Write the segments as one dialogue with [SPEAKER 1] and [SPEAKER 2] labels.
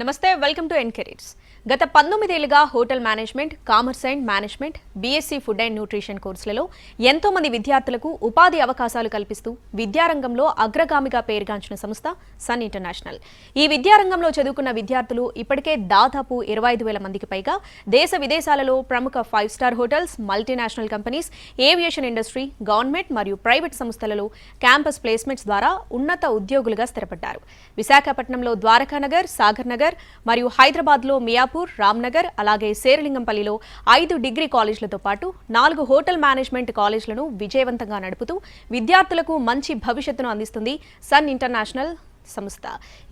[SPEAKER 1] నమస్తే, welcome to ఎన్కెరీర్స్. గత 19 ఏళ్లుగా hotel management, commerce and management, BSc food and nutrition కోర్సులలో ఎంతో మంది విద్యార్థులకు ఉపాధి అవకాశాలు కల్పిస్తూ విద్యారంగంలో అగ్రగామిగా పేరుగాంచిన సంస్థ సన్ ఇంటర్నేషనల్. ఈ విద్యారంగంలో చదువుకున్న విద్యార్థులు ఇప్పటికే దాదాపు 25,000 మందికి పైగా దేశ విదేశాలలో ప్రముఖ 5 star hotels, multinational companies, aviation industry, government మరియు ప్రైవేట్ సంస్థలలో క్యాంపస్ ప్లేస్మెంట్స్ ద్వారా ఉన్నత ఉద్యోగులుగా స్థిరపడ్డారు. విశాఖపట్నంలో ద్వారకానగర్, సాగర్ నగర్ మరియు హైదరాబాద్లో మియాపూర్, రామ్నగర్, అలాగే శేరిలింగంపల్లిలో 5 డిగ్రీ కాలేజీలతో పాటు 4 హోటల్ మేనేజ్మెంట్ కాలేజీలను విజయవంతంగా నడుపుతూ విద్యార్థులకు మంచి భవిష్యత్తును అందిస్తుంది సన్ ఇంటర్నేషనల్ సంస్థ.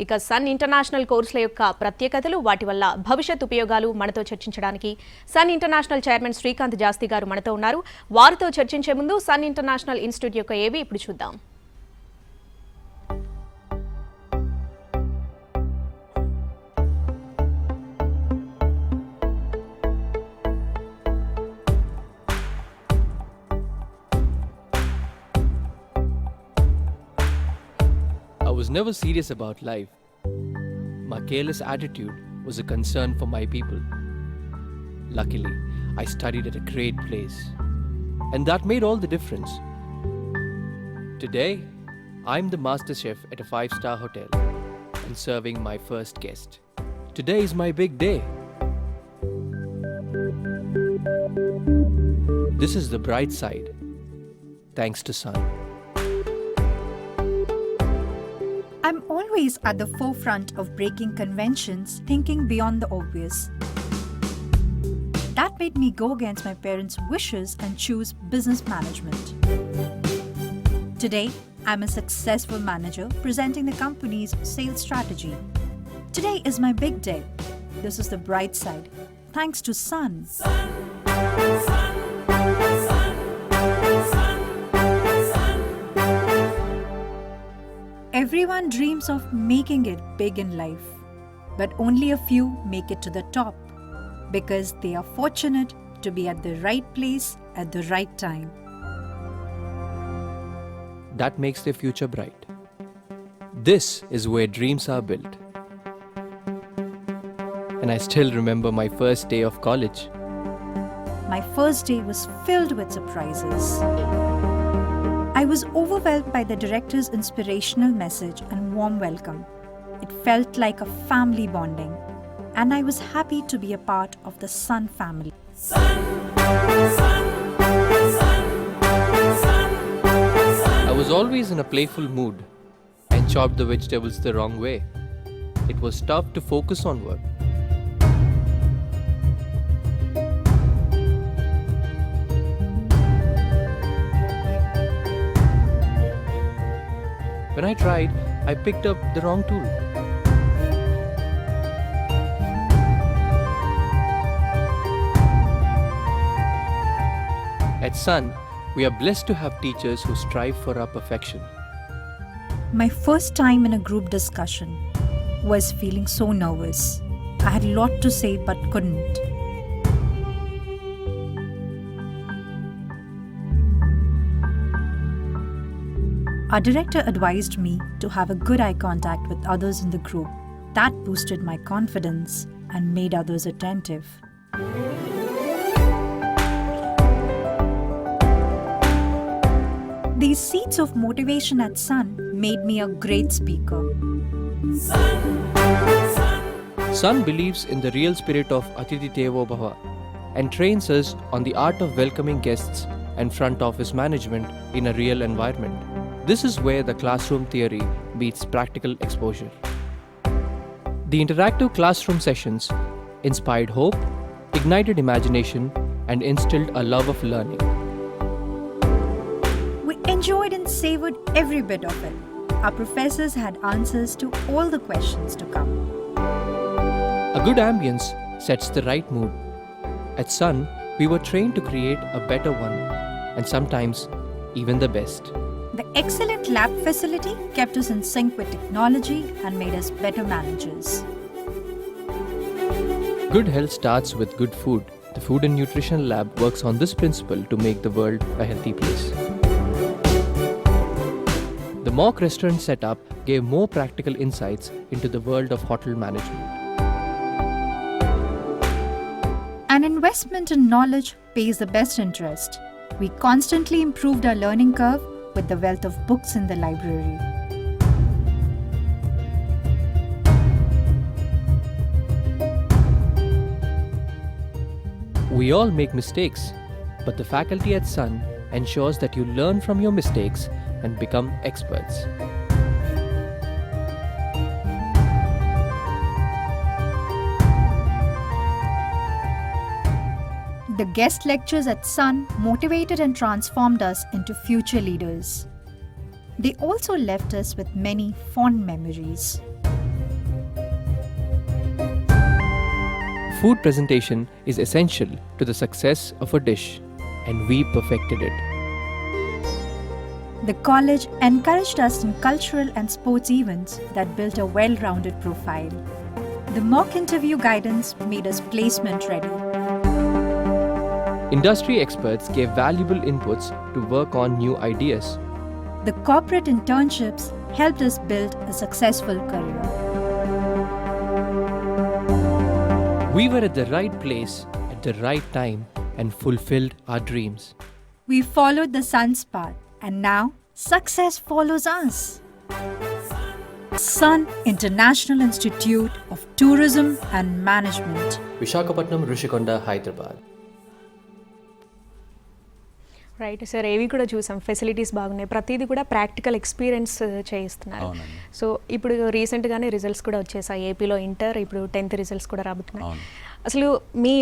[SPEAKER 1] ఇక సన్ ఇంటర్నేషనల్ కోర్సుల యొక్క ప్రత్యేకతలు, వాటి వల్ల భవిష్యత్ ఉపయోగాలు మనతో చర్చించడానికి సన్ ఇంటర్నేషనల్ చైర్మన్ శ్రీకాంత్ జాస్తి గారు మనతో ఉన్నారు. వారితో చర్చించే ముందు సన్ ఇంటర్నేషనల్ ఇన్స్టిట్యూట్ యొక్క ఏవి ఇప్పుడు చూద్దాం.
[SPEAKER 2] I was never serious about life. My careless attitude was a concern for my people. Luckily, I studied at a great place, and that made all the difference. Today, I'm the master chef at a 5-star hotel and serving my first guest. Today is my big day. This is the bright side, thanks to Sun.
[SPEAKER 3] I'm always at the forefront of breaking conventions, thinking beyond the obvious. That made me go against my parents' wishes and choose business management. Today, I'm a successful manager presenting the company's sales strategy. Today is my big day. This is the bright side, thanks to Sun. Everyone dreams of making it big in life, but only a few make it to the top because they are fortunate to be at the right place at the right time.
[SPEAKER 2] That makes their future bright. This is where dreams are built. And I still remember my first day of college.
[SPEAKER 3] My first day was filled with surprises. I was overwhelmed by the director's inspirational message and warm welcome. It felt like a family bonding, and I was happy to be a part of the Sun family.
[SPEAKER 4] Sun, sun, sun, sun.
[SPEAKER 2] I was always in a playful mood and chopped the vegetables the wrong way. It was tough to focus on work. When I tried, I picked up the wrong tool. At Sun, we are blessed to have teachers who strive for our perfection.
[SPEAKER 3] My first time in a group discussion was feeling so nervous. I had a lot to say but couldn't. Our director advised me to have a good eye contact with others in the group. That boosted my confidence and made others attentive. These seeds of motivation at Sun made me a great speaker.
[SPEAKER 2] Sun believes in the real spirit of Atithi Devo Bhava and trains us on the art of welcoming guests and front office management in a real environment. This is where the classroom theory meets practical exposure. The interactive classroom sessions inspired hope, ignited imagination, and instilled a love of learning.
[SPEAKER 3] We enjoyed and savored every bit of it. Our professors had answers to all the questions to come.
[SPEAKER 2] A good ambience sets the right mood. At Sun, we were trained to create a better one, and sometimes even the best.
[SPEAKER 3] The excellent lab facility kept us in sync with technology and made us better managers.
[SPEAKER 2] Good health starts with good food. The Food and Nutrition Lab works on this principle to make the world a healthy place. The mock restaurant setup gave more practical insights into the world of hotel management.
[SPEAKER 3] An investment in knowledge pays the best interest. We constantly improved our learning curve with the wealth of books in the library.
[SPEAKER 2] We all make mistakes, but the faculty at Sun ensures that you learn from your mistakes and become experts.
[SPEAKER 3] The guest lectures at Sun motivated and transformed us into future leaders. They also left us with many fond memories.
[SPEAKER 2] Food presentation is essential to the success of a dish, and we perfected it.
[SPEAKER 3] The college encouraged us in cultural and sports events that built a well-rounded profile. The mock interview guidance made us placement ready.
[SPEAKER 2] Industry experts gave valuable inputs to work on new ideas.
[SPEAKER 3] The corporate internships helped us build a successful career.
[SPEAKER 2] We were at the right place at the right time and fulfilled our dreams.
[SPEAKER 3] We followed the Sun's path, and now success follows us. Sun International Institute of Tourism and Management.
[SPEAKER 2] Visakhapatnam, Rishikonda, Hyderabad.
[SPEAKER 1] Right sir, ఏవి కూడా చూసాం, facilities బాగున్నాయి, ప్రతిదీ కూడా practical experience చేయిస్తున్నారు. So ఇప్పుడు రీసెంట్గానే results కూడా వచ్చేసాయి ఏపీలో ఇంటర్, ఇప్పుడు 10th రిజల్ట్స్ కూడా రాబోతున్నాయి. అసలు మీ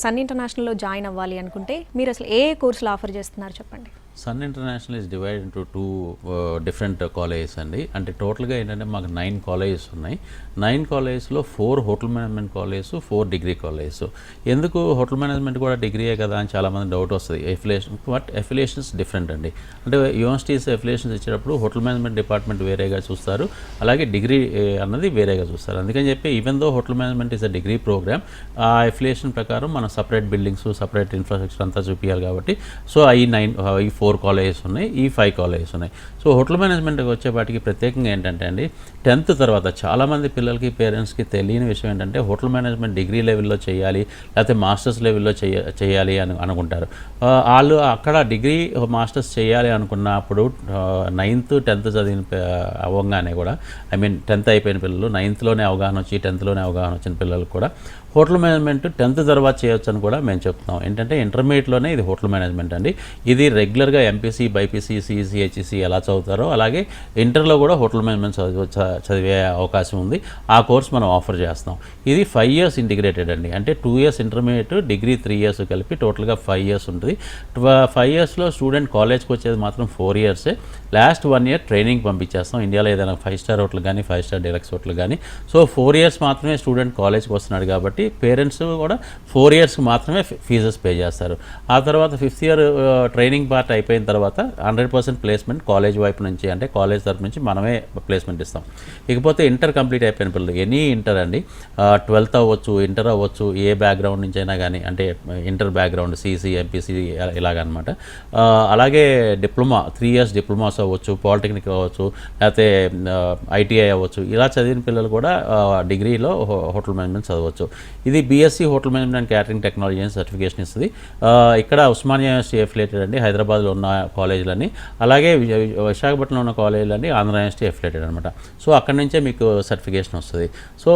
[SPEAKER 1] సన్ ఇంటర్నేషనల్లో జాయిన్ అవ్వాలి అనుకుంటే మీరు అసలు ఏ కోర్సులు ఆఫర్ చేస్తున్నారు చెప్పండి.
[SPEAKER 5] Sun International is divide into 2 different colleges అండి. అంటే టోటల్గా ఏంటంటే మాకు 9 కాలేజెస్ ఉన్నాయి. 9 కాలేజెస్లో 4 hotel management colleges, 4 degree colleges. ఎందుకు హోటల్ మేనేజ్మెంట్ కూడా డిగ్రీయే కదా అని చాలామంది డౌట్ వస్తుంది. ఎఫిలియేషన్స్ డిఫరెంట్ అండి. అంటే యూనివర్సిటీస్ ఎఫిలియేషన్స్ ఇచ్చేటప్పుడు హోటల్ మేనేజ్మెంట్ డిపార్ట్మెంట్ వేరేగా చూస్తారు, అలాగే డిగ్రీ అన్నది వేరేగా చూస్తారు. అందుకని చెప్పి even though hotel management is a degree programme, ఆ ఎఫిలియేషన్ ప్రకారం మనం సపరేట్ బిల్డింగ్స్, సపరేట్ ఇన్ఫ్రాస్ట్రక్చర్ అంతా చూపించాలి. కాబట్టి సో ఈ 4 కాలేజెస్ ఉన్నాయి, ఈ 5 కాలేజెస్ ఉన్నాయి. సో హోటల్ మేనేజ్మెంట్కి వచ్చేపాటికి ప్రత్యేకంగా ఏంటంటే అండి, 10th తర్వాత చాలామంది పిల్లలకి, పేరెంట్స్కి తెలియని విషయం ఏంటంటే హోటల్ మేనేజ్మెంట్ డిగ్రీ లెవెల్లో చేయాలి, లేకపోతే మాస్టర్స్ లెవెల్లో చేయాలి అని అనుకుంటారు. వాళ్ళు అక్కడ డిగ్రీ మాస్టర్స్ చేయాలి అనుకున్నప్పుడు 9th 10th చదివిన అవ్వగానే కూడా, 10th అయిపోయిన పిల్లలు 9thలోనే అవగాహన వచ్చి 10thలోనే అవగాహన వచ్చిన పిల్లలకు కూడా హోటల్ మేనేజ్మెంట్ 10th తర్వాత చేయొచ్చు అని కూడా మేము చెప్తున్నాం. ఏంటంటే ఇంటర్మీడియట్లోనే ఇది హోటల్ మేనేజ్మెంట్ అండి. ఇది రెగ్యులర్గా ఎంపీసీ, బైపీసీ, సిఈసీ, హెచ్ఈసీ ఎలా చదువుతారో అలాగే ఇంటర్లో కూడా హోటల్ మేనేజ్మెంట్ చదివే అవకాశం ఉంది. ఆ కోర్స్ మనం ఆఫర్ చేస్తున్నాం. ఇది 5 years ఇంటిగ్రేటెడ్ అండి. అంటే 2 years ఇంటర్మీడియట్, డిగ్రీ 3 years కలిపి టోటల్గా 5 years ఉంటుంది. 5 yearsలో స్టూడెంట్ కాలేజ్కి వచ్చేది మాత్రం 4 years. లాస్ట్ 1 year ట్రైనింగ్ పంపించేస్తాం. ఇండియాలో ఏదైనా 5-star హోటల్ కానీ, 5-star డీలక్స్ హోటల్ కానీ. సో 4 years మాత్రమే స్టూడెంట్ కాలేజ్కి వస్తున్నాడు కాబట్టి పేరెంట్స్ కూడా 4 yearsకి మాత్రమే ఫీజెస్ పే చేస్తారు. ఆ తర్వాత 5th year ట్రైనింగ్ పార్ట్ అయిపోయిన తర్వాత 100% ప్లేస్మెంట్ కాలేజ్ వైపు నుంచి, అంటే కాలేజ్ తరపు నుంచి మనమే ప్లేస్మెంట్ ఇస్తాం. ఇకపోతే ఇంటర్ కంప్లీట్ అయిపోయిన పిల్లలు, ఎనీ ఇంటర్ అండి, 12th అవ్వచ్చు, ఇంటర్ అవ్వచ్చు, ఏ బ్యాక్గ్రౌండ్ నుంచి అయినా కానీ, అంటే ఇంటర్ బ్యాక్గ్రౌండ్ సిసి, ఎంపీసీ ఇలాగనమాట. అలాగే డిప్లొమా 3 years డిప్లొమాస్ అవ్వచ్చు, పాలిటెక్నిక్ అవ్వచ్చు, లేకపోతే ఐటీఐ అవ్వచ్చు. ఇలా చదివిన పిల్లలు కూడా డిగ్రీలో హోటల్ మేనేజ్మెంట్ చదవచ్చు. ఇది BSc hotel management and catering technology అని సర్టిఫికేషన్ ఇస్తుంది. ఇక్కడ ఉస్మానియా యూనివర్సిటీ ఎఫిలేటెడ్ అండి, హైదరాబాద్లో ఉన్న కాలేజీలన్నీ, అలాగే విశాఖపట్నంలో ఉన్న కాలేజీలన్నీ ఆంధ్ర యూనివర్సిటీ ఎఫిలేటెడ్ అనమాట. సో అక్కడి నుంచే మీకు సర్టిఫికేషన్ వస్తుంది. సో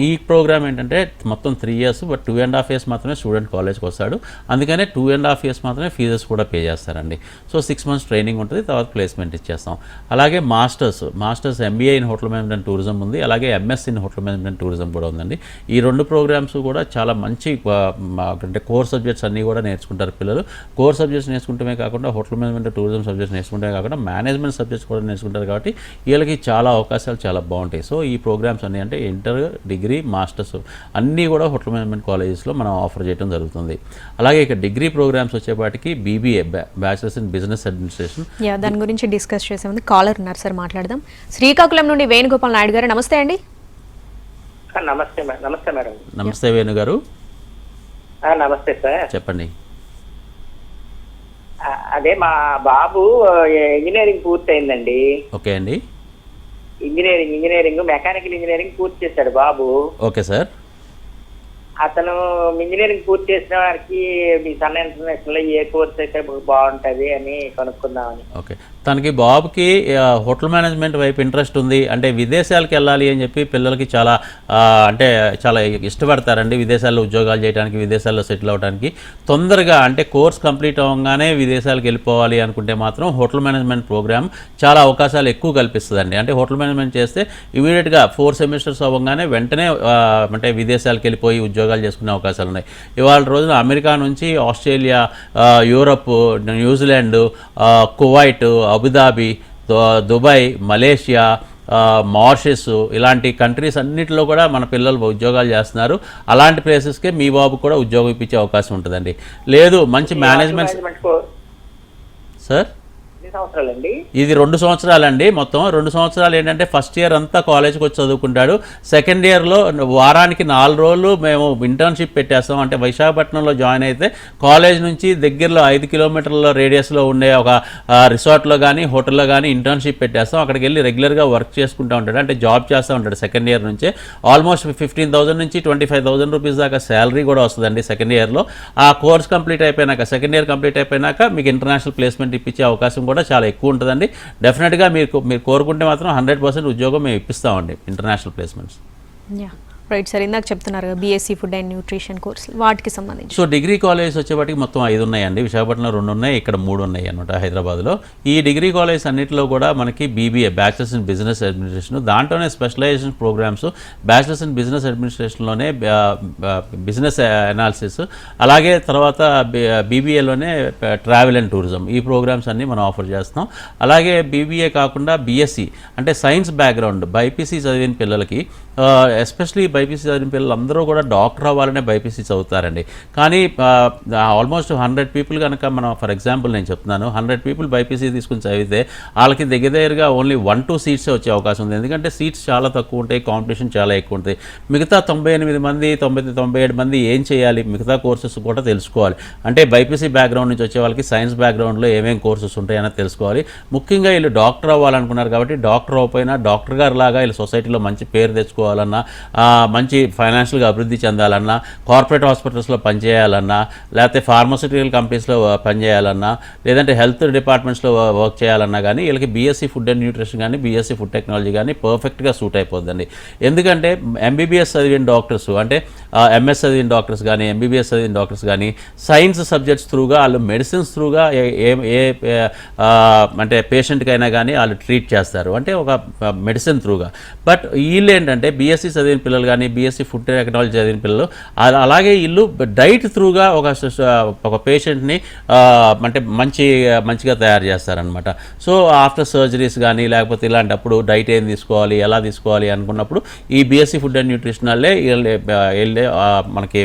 [SPEAKER 5] ఈ ప్రోగ్రామ్ ఏంటంటే మొత్తం 3 years, బట్ 2.5 years మాత్రమే స్టూడెంట్ కాలేజ్కి వస్తాడు. అందుకనే 2.5 years మాత్రమే ఫీజెస్ కూడా పే చేస్తారండి. సో 6 months ట్రైనింగ్ ఉంటుంది, తర్వాత ప్లేస్మెంట్ ఇచ్చేస్తాం. అలాగే masters MBA in hotel management and tourism ఉంది, అలాగే MS in hotel management and tourism కూడా ఉందండి. ఈ 2 ప్రోగ్రామ్స్ కూడా చాలా మంచి, అంటే కోర్ సబ్జెక్ట్స్ అన్నీ కూడా నేర్చుకుంటారు పిల్లలు. కోర్ సబ్జెక్ట్స్ నేర్చుకుంటమే కాకుండా హోటల్ మేనేజ్మెంట్ టూరిజం సబ్జెక్ట్స్ నేర్చుకుంటే కాకుండా మేనేజ్మెంట్ సబ్జెక్ట్స్ కూడా నేర్చుకుంటారు. కాబట్టి వీళ్ళకి చాలా అవకాశాలు చాలా బాగుంటాయి. సో ఈ ప్రోగ్రామ్స్ అన్నీ అంటే ఇంటర్, డిగ్రీ, మాస్టర్స్ అన్నీ కూడా హోటల్ మేనేజ్మెంట్ కాలేజెస్లో మనం ఆఫర్ చేయడం జరుగుతుంది. అలాగే ఇక డిగ్రీ ప్రోగ్రామ్స్ వచ్చేపాటికి BBA, bachelors in business administration,
[SPEAKER 1] దాని గురించి డిస్కస్ చేసే ముందు కాలర్ ఉన్నారు సార్, మాట్లాడదాం. శ్రీకాకుళం నుండి వేణుగోపాల్ నాయుడు గారు, నమస్తే అండి.
[SPEAKER 6] నమస్తే మేడం.
[SPEAKER 5] నమస్తే వేణు గారు.
[SPEAKER 6] నమస్తే సార్,
[SPEAKER 5] చెప్పండి.
[SPEAKER 6] అదే మా బాబు ఇంజనీరింగ్ పూర్తయిందండి.
[SPEAKER 5] ఓకే అండి.
[SPEAKER 6] ఇంజనీరింగ్ మెకానికల్ ఇంజనీరింగ్ పూర్తి చేశాడు బాబు.
[SPEAKER 5] Okay sir.
[SPEAKER 6] అతను ఇంజనీరింగ్ పూర్తి చేసిన వారికి మీ సన్ ఇంటర్నేషనల్ లో ఏ కోర్స్ అయితే బాగుంటది అని కనుక్కుందామని.
[SPEAKER 5] ఓకే, తనకి బాబుకి హోటల్ మేనేజ్మెంట్ వైపు ఇంట్రెస్ట్ ఉంది అంటే విదేశాలకు వెళ్ళాలి అని చెప్పి పిల్లలకి చాలా అంటే చాలా ఇష్టపడతారండి విదేశాల్లో ఉద్యోగాలు చేయడానికి, విదేశాల్లో సెటిల్ అవ్వడానికి. తొందరగా అంటే కోర్స్ కంప్లీట్ అవ్వగానే విదేశాలకు వెళ్ళిపోవాలి అనుకుంటే మాత్రం హోటల్ మేనేజ్మెంట్ ప్రోగ్రామ్ చాలా అవకాశాలు ఎక్కువ కల్పిస్తుందండి. అంటే హోటల్ మేనేజ్మెంట్ చేస్తే ఇమీడియట్గా 4 సెమిస్టర్స్ అవ్వగానే వెంటనే అంటే విదేశాలకు వెళ్ళిపోయి ఉద్యోగాలు చేసుకునే అవకాశాలు ఉన్నాయి. ఇవాళ రోజున అమెరికా నుంచి Australia, Europe, New Zealand, Kuwait, Abu Dhabi, Dubai, Malaysia, Mauritius ఇలాంటి కంట్రీస్ అన్నింటిలో కూడా మన పిల్లలు ఉద్యోగాలు చేస్తున్నారు. అలాంటి ప్లేసెస్కే మీ బాబు కూడా ఉద్యోగం ఇప్పించే అవకాశం ఉంటుందండి. లేదు మంచి మేనేజ్మెంట్ సార్
[SPEAKER 6] సంవత్సరాలండి
[SPEAKER 5] ఇది 2 సంవత్సరాలండి. మొత్తం 2 సంవత్సరాలు ఏంటంటే ఫస్ట్ ఇయర్ అంతా కాలేజ్కి వచ్చి చదువుకుంటాడు. సెకండ్ ఇయర్లో వారానికి 4 రోజులు మేము ఇంటర్న్షిప్ పెట్టేస్తాం. అంటే విశాఖపట్నంలో జాయిన్ అయితే కాలేజ్ నుంచి దగ్గరలో 5 కిలోమీటర్ల రేడియస్లో ఉండే ఒక రిసార్ట్లో కానీ హోటల్లో కానీ ఇంటర్న్షిప్ పెట్టేస్తాం. అక్కడికి వెళ్ళి రెగ్యులర్గా వర్క్ చేసుకుంటూ ఉంటాడు, అంటే జాబ్ చేస్తూ ఉంటాడు. సెకండ్ ఇయర్ నుంచే ఆల్మోస్ట్ 15,000 నుంచి 25,000 రూపీస్ దాకా శాలరీ కూడా వస్తుందండి సెకండ్ ఇయర్లో. ఆ కోర్స్ కంప్లీట్ అయిపోయినాక, సెకండ్ ఇయర్ కంప్లీట్ అయిపోయినాక మీకు ఇంటర్నేషనల్ ప్లేస్మెంట్ ఇప్పించే అవకాశం కూడా చాలా ఎక్కువ ఉంటుందండి. డెఫినెట్గా మీరు కోరుకుంటే మాత్రం 100% ఉద్యోగం మేము ఇప్పిస్తామండి ఇంటర్నేషనల్ ప్లేస్మెంట్స్.
[SPEAKER 1] రైట్ సార్, ఇందాక చెప్తున్నారు BSc food and nutrition course వాటికి సంబంధించి.
[SPEAKER 5] సో డిగ్రీ కాలేజ్ వచ్చేవాటికి మొత్తం 5 ఉన్నాయండి. విశాఖపట్నంలో 2 ఉన్నాయి, ఇక్కడ 3 ఉన్నాయి అనమాట హైదరాబాద్లో. ఈ డిగ్రీ కాలేజ్ అన్నింటిలో కూడా మనకి BBA, bachelors in business administration, దాంట్లోనే specialization programs, bachelors in business అడ్మినిస్ట్రేషన్లోనే బిజినెస్ అనాలిసిస్, అలాగే తర్వాత బీబీఏలోనే ట్రావెల్ అండ్ టూరిజం, ఈ ప్రోగ్రామ్స్ అన్నీ మనం ఆఫర్ చేస్తాం. అలాగే బీబీఏ కాకుండా బీఎస్సీ అంటే సైన్స్ బ్యాక్గ్రౌండ్ బైపీసీ చదివిన పిల్లలకి, ఎస్పెషలీ బైపీసీ చదివిన పిల్లలు అందరూ కూడా డాక్టర్ అవ్వాలనే బైపీసీ చదువుతారండి. కానీ ఆల్మోస్ట్ 100 పీపుల్ కనుక మనం ఫర్ ఎగ్జాంపుల్ నేను చెప్తున్నాను, 100 పీపుల్ బైపీసీ తీసుకుని చదివితే వాళ్ళకి దగ్గరగా ఓన్లీ 1-2 సీట్సే వచ్చే అవకాశం ఉంది. ఎందుకంటే సీట్స్ చాలా తక్కువ ఉంటాయి, కాంపిటీషన్ చాలా ఎక్కువ ఉంటుంది. మిగతా 98 మంది 97 మంది ఏం చేయాలి, మిగతా కోర్సెస్ కూడా తెలుసుకోవాలి. అంటే బైపీసీ బ్యాక్గ్రౌండ్ నుంచి వచ్చే వాళ్ళకి సైన్స్ బ్యాక్గ్రౌండ్లో ఏమేమి కోర్సెస్ ఉంటాయని తెలుసుకోవాలి. ముఖ్యంగా వీళ్ళు డాక్టర్ అవ్వాలనుకున్నారు కాబట్టి డాక్టర్ అవ్వకపోయినా డాక్టర్ గారు లాగా వీళ్ళు సొసైటీలో మంచి పేరు తెచ్చుకోవాలన్నా, మంచి ఫైనాన్షియల్గా అభివృద్ధి చెందాలన్నా, కార్పొరేట్ హాస్పిటల్స్లో పనిచేయాలన్నా, లేకపోతే ఫార్మాస్యూటికల్ కంపెనీస్లో పనిచేయాలన్నా, లేదంటే హెల్త్ డిపార్ట్మెంట్స్లో వర్క్ చేయాలన్నా కానీ వీళ్ళకి బీఎస్సీ ఫుడ్ అండ్ న్యూట్రిషన్ కానీ బీఎస్సీ ఫుడ్ టెక్నాలజీ కానీ పర్ఫెక్ట్గా సూట్ అయిపోద్దండి. ఎందుకంటే ఎంబీబీఎస్ చదివిన డాక్టర్స్ అంటే ఎంఎస్ చదివిన డాక్టర్స్ కానీ ఎంబీబీఎస్ చదివిన డాక్టర్స్ కానీ సైన్స్ సబ్జెక్ట్స్ త్రూగా వాళ్ళు మెడిసిన్స్ త్రూగా ఏ అంటే పేషెంట్కైనా కానీ వాళ్ళు ట్రీట్ చేస్తారు, అంటే ఒక మెడిసిన్ త్రూగా. బట్ వీళ్ళు ఏంటంటే బీఎస్సీ చదివిన పిల్లలు కానీ బీఎస్సీ ఫుడ్ టెక్నాలజీ చదివిన పిల్లలు అలాగే వీళ్ళు డైట్ త్రూగా ఒక పేషెంట్ని అంటే మంచిగా తయారు చేస్తారనమాట. సో ఆఫ్టర్ సర్జరీస్ కానీ లేకపోతే ఇలాంటప్పుడు డైట్ ఏం తీసుకోవాలి, ఎలా తీసుకోవాలి అనుకున్నప్పుడు ఈ బీఎస్సీ ఫుడ్ అండ్ న్యూట్రిషన్ వాళ్ళే వెళ్ళే మనకి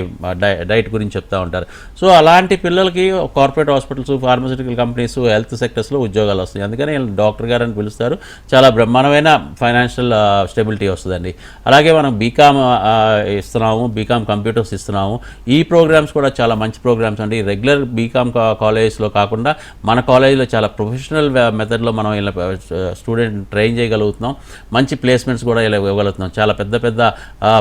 [SPEAKER 5] డైట్ గురించి చెప్తూ ఉంటారు. సో అలాంటి పిల్లలకి corporate hospitals, pharmaceutical companies, health సెక్టర్స్లో ఉద్యోగాలు వస్తాయి. అందుకని వీళ్ళు డాక్టర్ గారు అని పిలుస్తారు. చాలా బ్రహ్మాండమైన ఫైనాన్షియల్ స్టెబిలిటీ వస్తుందండి. అలాగే మనం బీకామ్ ఇస్తున్నాము, బీకామ్ కంప్యూటర్స్ ఇస్తున్నాము. ఈ ప్రోగ్రామ్స్ కూడా చాలా మంచి ప్రోగ్రామ్స్ అండి. రెగ్యులర్ బీకామ్ కాలేజెస్లో కాకుండా మన కాలేజీలో చాలా ప్రొఫెషనల్ మెథడ్లో మనం ఇలా స్టూడెంట్ ట్రైన్ చేయగలుగుతున్నాం. మంచి ప్లేస్మెంట్స్ కూడా ఇలా ఇవ్వగలుగుతున్నాం. చాలా పెద్ద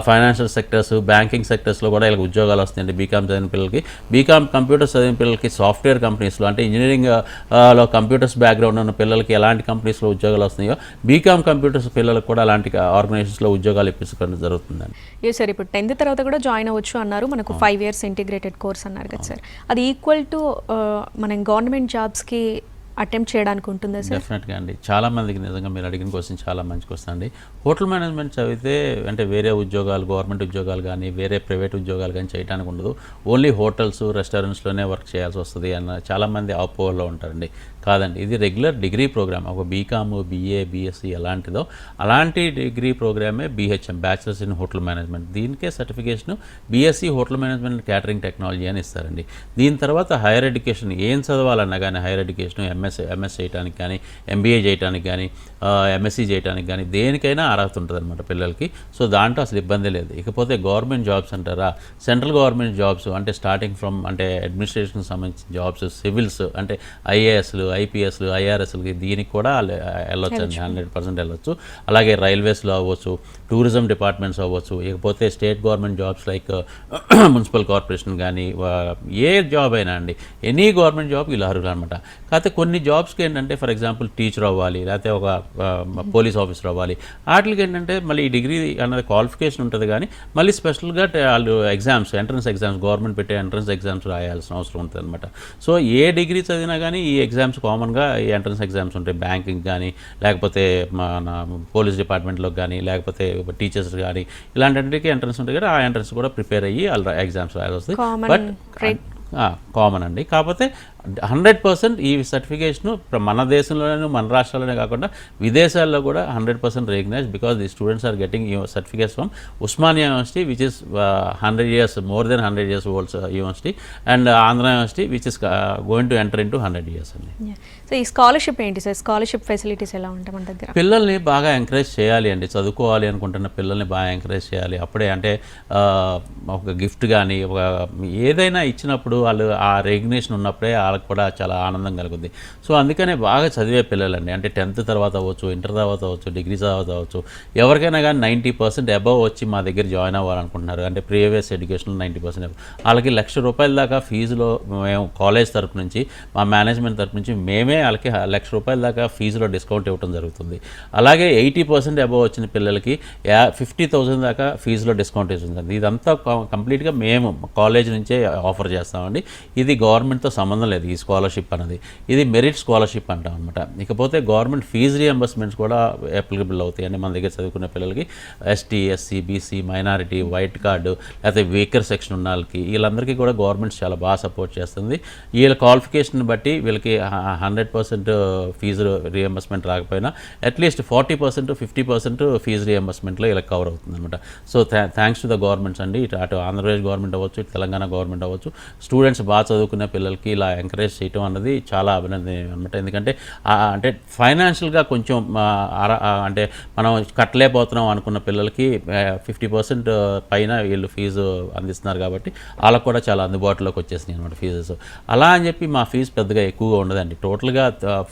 [SPEAKER 5] ఫైనాన్షియల్ సెక్టర్స్, బ్యాంకింగ్ సెక్టర్స్లో కూడా ఇలా ఉద్యోగాలు వస్తాయండి బీకామ్ చదివిన పిల్లలకి. బీకామ్ కంప్యూటర్స్ చదివిన పిల్లలకి సాఫ్ట్వేర్ కంపెనీస్లో అంటే ఇంజనీరింగ్లో కంప్యూటర్స్ బ్యాక్గ్రౌండ్ ఉన్న పిల్లలకి ఎలాంటి కంపెనీస్లో ఉద్యోగాలు వస్తున్నాయో బీకామ్ కంప్యూటర్స్ పిల్లలకు కూడా అలాంటి ఆర్గనైజేషన్స్లో ఉద్యోగాలు ఇప్పించుకోవడం జరుగుతుందండి.
[SPEAKER 1] సార్ ఇప్పుడు 10th తర్వాత కూడా జాయిన్ అవ్వచ్చు అన్నారు. మనకు 5 years ఇంటిగ్రేటెడ్ కోర్స్ అన్నారు కదా సార్, అది ఈక్వల్ టు మనం గవర్నమెంట్ జాబ్స్కి అటెంప్ట్ చేయడానికి ఉంటుందా సార్?
[SPEAKER 5] డెఫినెట్గా అండి. చాలా మందికి నిజంగా మీరు అడిగిన క్వశ్చన్ చాలా మంచి క్వశ్చన్ అండి. హోటల్ మేనేజ్మెంట్ చదివితే అంటే వేరే ఉద్యోగాలు, గవర్నమెంట్ ఉద్యోగాలు కానీ వేరే ప్రైవేట్ ఉద్యోగాలు కానీ చేయడానికి ఉండదు. ఓన్లీ హోటల్స్, రెస్టారెంట్స్లోనే వర్క్ చేయాల్సి వస్తుంది అన్న చాలామంది అపోహలో ఉంటారండి. కాదండి, ఇది రెగ్యులర్ డిగ్రీ ప్రోగ్రామ్. ఒక బీకామ్, బీఏ, బీఎస్సీ ఎలాంటిదో అలాంటి డిగ్రీ ప్రోగ్రామే BHM, bachelors in hotel management. దీనికే certification BSc hotel management catering technology అని ఇస్తారండి. దీని తర్వాత హైయర్ ఎడ్యుకేషన్ ఏం చదవాలన్నా కానీ హైయర్ ఎడ్యుకేషన్ ఎంఎస్ చేయడానికి కానీ, ఎంబీఏ చేయడానికి కానీ, ఎంఎస్సీ చేయడానికి కానీ దేనికైనా అర్హత ఉంటుంది అనమాట పిల్లలకి. సో దాంట్లో అసలు ఇబ్బంది లేదు. ఇకపోతే గవర్నమెంట్ జాబ్స్ అంటారా, సెంట్రల్ గవర్నమెంట్ జాబ్స్ అంటే స్టార్టింగ్ ఫ్రమ్ అంటే అడ్మినిస్ట్రేషన్కి సంబంధించిన జాబ్స్, సివిల్స్ అంటే ఐఏఎస్లు, ఐపీఎస్లు ఐఆర్ఎస్లకి దీనికి కూడా వెళ్ళొచ్చు అండి, 100% వెళ్ళొచ్చు. అలాగే రైల్వేస్లో అవ్వచ్చు, టూరిజం డిపార్ట్మెంట్స్ అవ్వచ్చు, ఇకపోతే state government jobs like municipal corporation కానీ ఏ జాబ్ అయినా అండి, ఎనీ గవర్నమెంట్ జాబ్ ఇలా అర్హులు అనమాట. కాకపోతే కొన్ని జాబ్స్కి ఏంటంటే ఫర్ ఎగ్జాంపుల్ టీచర్ అవ్వాలి, లేకపోతే ఒక పోలీస్ ఆఫీసర్ అవ్వాలి, వాటికి ఏంటంటే మళ్ళీ ఈ డిగ్రీ అన్నది క్వాలిఫికేషన్ ఉంటుంది కానీ మళ్ళీ స్పెషల్గా వాళ్ళు ఎగ్జామ్స్, ఎంట్రన్స్ ఎగ్జామ్స్, గవర్నమెంట్ పెట్టే ఎంట్రన్స్ ఎగ్జామ్స్ రాయాల్సిన అవసరం ఉంటుంది అనమాట. సో ఏ డిగ్రీ చదివినా కానీ ఈ ఎగ్జామ్స్ కామన్గా ఈ ఎంట్రన్స్ ఎగ్జామ్స్ ఉంటాయి. బ్యాంకింగ్ కానీ, లేకపోతే మన పోలీస్ డిపార్ట్మెంట్లోకి కానీ, లేకపోతే టీచర్స్ కానీ, ఇలాంటికి ఎంట్రన్స్ ఉంటాయి కదా, ఆ ఎంట్రన్స్ కూడా ప్రిపేర్ అయ్యి వాళ్ళు ఎగ్జామ్స్ రాయాల్సి వస్తుంది. బట్ కామన్ అండి. కాకపోతే 100% ఈ సర్టిఫికేషన్ మన దేశంలోనే, మన రాష్ట్రాల్లోనే కాకుండా విదేశాల్లో కూడా 100% recognise, because the students are getting certificates from Osmania university which is 100 years, more than 100 years old university, and Andhra university which is going to enter in to 100 years అండి.
[SPEAKER 1] సో ఈ స్కాలర్షిప్ ఏంటి సార్? స్కాలర్షిప్ ఫెసిలిటీస్ ఎలా ఉంటాయి మన దగ్గర?
[SPEAKER 5] పిల్లల్ని బాగా encourage చేయాలి అండి, చదువుకోవాలి అనుకుంటున్న పిల్లల్ని బాగా ఎంకరేజ్ చేయాలి. అప్పుడే అంటే ఒక గిఫ్ట్ కానీ ఒక ఏదైనా ఇచ్చినప్పుడు వాళ్ళు ఆ రికగ్నిషన్ ఉన్నప్పుడే వాళ్ళకి కూడా చాలా ఆనందం కలుగుద్ది. సో అందుకనే బాగా చదివే పిల్లలండి, అంటే 10th తర్వాత అవ్వచ్చు, ఇంటర్ తర్వాత అవ్వచ్చు, డిగ్రీ తర్వాత అవ్వచ్చు, ఎవరికైనా కానీ 90% అబవ్ వచ్చి మా దగ్గర జాయిన్ అవ్వాలనుకుంటున్నారు, అంటే ప్రీవియస్ ఎడ్యుకేషన్ 90% వాళ్ళకి ₹1,00,000 దాకా ఫీజులో మేము కాలేజ్ తరపు నుంచి, మా మేనేజ్మెంట్ తరపు నుంచి మేమే వాళ్ళకి ₹1,00,000 దాకా ఫీజులో డిస్కౌంట్ ఇవ్వడం జరుగుతుంది. అలాగే 80% అబవ్ వచ్చిన పిల్లలకి 50,000 దాకా ఫీజులో డిస్కౌంట్ ఇస్తుంది. ఇదంతా కంప్లీట్గా మేము కాలేజ్ నుంచే ఆఫర్ చేస్తామండి. ఇది గవర్నమెంట్తో సంబంధం లేదు ఈ స్కాలర్షిప్ అనేది, ఇది మెరిట్ స్కాలర్షిప్ అంటాం అనమాట. ఇకపోతే గవర్నమెంట్ ఫీజు రియంబర్స్మెంట్స్ కూడా అప్లికబుల్ అవుతాయి అండి మన దగ్గర చదువుకునే పిల్లలకి. ST, SC, BC, minority, white card, లేకపోతే వీకర్ సెక్షన్ ఉన్న వాళ్ళకి, వీళ్ళందరికీ కూడా గవర్నమెంట్ చాలా బాగా సపోర్ట్ చేస్తుంది. వీళ్ళ క్వాలిఫికేషన్ బట్టి వీళ్ళకి 100% ఫీజు రియంబర్స్మెంట్ రాకపోయినా అట్లీస్ట్ 40%, 50% ఫీజు రియంబర్స్మెంట్లో వీళ్ళకి కవర్ అవుతుంది అనమాట. So thanks to the governments అండి, అటు ఆంధ్రప్రదేశ్ గవర్నమెంట్ అవ్వచ్చు, ఇటు తెలంగాణ గవర్నమెంట్ అవ్వచ్చు, స్టూడెంట్స్ బాగా చదువుకునే పిల్లలకి ఇలా ఎంకరేజ్ చేయటం అన్నది చాలా అభినందనీయం అనమాట. ఎందుకంటే అంటే ఫైనాన్షియల్గా కొంచెం అంటే మనం కట్టలేకపోతున్నాం అనుకున్న పిల్లలకి 50% పైన వీళ్ళు ఫీజు అందిస్తున్నారు కాబట్టి వాళ్ళకు కూడా చాలా అందుబాటులోకి వచ్చేసినాయి అనమాట ఫీజెస్. అలా అని చెప్పి మా ఫీజు పెద్దగా ఎక్కువగా ఉండదండి. టోటల్గా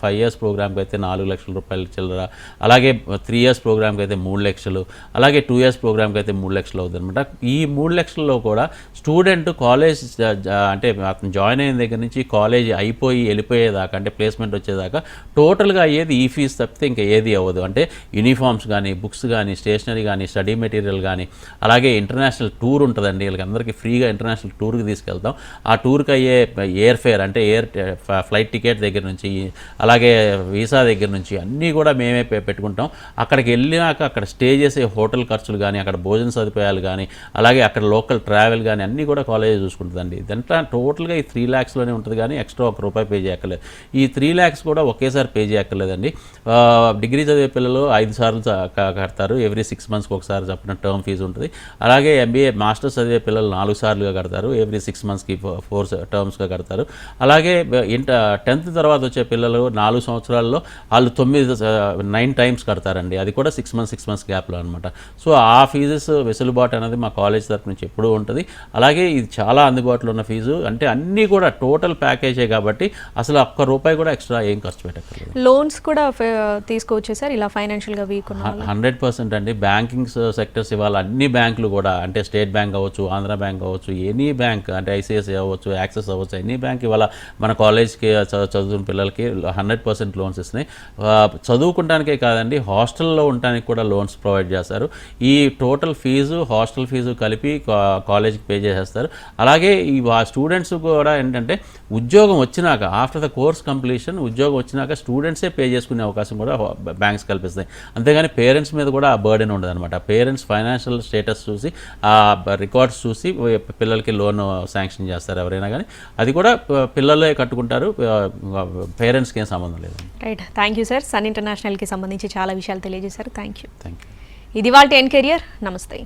[SPEAKER 5] 5 years ప్రోగ్రామ్కి అయితే ₹4,00,000 చిల్లర, అలాగే 3 years ప్రోగ్రామ్కి అయితే 3 లక్షలు, అలాగే 2 years ప్రోగ్రామ్కి అయితే 3 లక్షలు అవుతుంది అనమాట. ఈ 3 లక్షల్లో కూడా స్టూడెంట్ కాలేజ్ అంటే అతను జాయిన్ అయిన దగ్గర నుంచి కాలేజ్ అయిపోయి వెళ్ళిపోయేదాకా, అంటే ప్లేస్మెంట్ వచ్చేదాకా టోటల్గా అయ్యేది ఈ ఫీజు తప్పితే ఇంకా ఏది అవ్వదు. అంటే యూనిఫామ్స్ కానీ, బుక్స్ కానీ, స్టేషనరీ కానీ, స్టడీ మెటీరియల్ కానీ, అలాగే ఇంటర్నేషనల్ టూర్ ఉంటుందండి, వీళ్ళకి అందరికీ ఫ్రీగా ఇంటర్నేషనల్ టూర్కి తీసుకెళ్తాం. ఆ టూర్కి అయ్యే ఎయిర్ ఫేర్, అంటే ఫ్లైట్ టికెట్ దగ్గర నుంచి, అలాగే వీసా దగ్గర నుంచి అన్నీ కూడా మేమే పెట్టుకుంటాం. అక్కడికి వెళ్ళినాక అక్కడ స్టే చేసే హోటల్ ఖర్చులు కానీ, అక్కడ భోజన సదుపాయాలు కానీ, అలాగే అక్కడ లోకల్ ట్రావెల్ కానీ అన్నీ కూడా కాలేజ్ చూసుకుంటుందండి. ఇదంతా టోటల్గా ఈ 3 lakhsలోనే ఉంటుంది కానీ ఎక్స్ట్రా ₹1 పే చేయక్కర్లేదు. ఈ 3 lakhs కూడా ఒకేసారి పే చేయక్కర్లేదండి. డిగ్రీ చదివే పిల్లలు 5 సార్లు కడతారు, ఎవ్రీ 6 monthsకి ఒకసారి చెప్పిన టర్మ్ ఫీజు ఉంటుంది. అలాగే MBA మాస్టర్స్ చదివే పిల్లలు 4 సార్లుగా కడతారు, ఎవ్రీ 6 monthsకి 4 termsగా కడతారు. అలాగే 10th తర్వాత వచ్చే పిల్లలు 4 సంవత్సరాల్లో వాళ్ళు 9 times కడతారండి, అది కూడా 6 months గ్యాప్లో అనమాట. సో ఆ ఫీజెస్ వెసులుబాటు అనేది మా కాలేజ్ తరపు నుంచి ఎప్పుడూ ఉంటుంది. అలాగే ఇది చాలా అందుబాటులో ఉన్న ఫీజు, అంటే అన్నీ కూడా టోటల్ ప్యాకేజే కాబట్టి అసలు ₹1 కూడా ఎక్స్ట్రా ఏం ఖర్చు పెట్టక్కర్లేదు.
[SPEAKER 1] లోన్స్ కూడా తీసుకోవచ్చు సార్ ఇలా ఫైనాన్షియల్గా వీక్ ఉన్న
[SPEAKER 5] 100% అండి. బ్యాంకింగ్ సెక్టర్స్ ఇవాళ అన్ని బ్యాంకులు కూడా, అంటే స్టేట్ బ్యాంక్ అవ్వచ్చు, ఆంధ్ర బ్యాంక్ అవ్వచ్చు, ఎనీ బ్యాంక్, అంటే ICICI అవ్వచ్చు, యాక్సిస్ అవ్వచ్చు, ఎనీ బ్యాంక్ ఇవాళ మన కాలేజ్కి చదువుతున్న పిల్లలకి 100% లోన్స్ ఇస్తున్నాయి. చదువుకుంటానికే కాదండి, హాస్టల్లో ఉండడానికి కూడా లోన్స్ ప్రొవైడ్ చేస్తారు. ఈ టోటల్ ఫీజు, హాస్టల్ ఫీజు కలిపి కాలేజ్కి పే చేసేస్తారు. అలాగే ఈ స్టూడెంట్స్ కూడా ఏంటంటే ఉద్యోగం వచ్చినాక, ఆఫ్టర్ ద కోర్స్ కంప్లీషన్ ఉద్యోగం వచ్చినాక స్టూడెంట్సే పే చేసుకునే అవకాశం కూడా బ్యాంక్స్ కల్పిస్తాయి. అంతేగాని పేరెంట్స్ మీద కూడా ఆ బర్డెన్ ఉండదు అనమాట. పేరెంట్స్ ఫైనాన్షియల్ స్టేటస్ చూసి, ఆ రికార్డ్స్ చూసి పిల్లలకి లోన్ శాంక్షన్ చేస్తారు ఎవరైనా కానీ, అది కూడా పిల్లలే కట్టుకుంటారు, పేరెంట్స్కి ఏం సంబంధం లేదు.
[SPEAKER 1] Right, thank you sir. Sun ఇంటర్నేషనల్కి సంబంధించి చాలా విషయాలు తెలియజేశారు. Thank you.
[SPEAKER 5] Thank you.
[SPEAKER 1] ఇది వాళ్ళ ఎన్ కెరియర్. నమస్తే.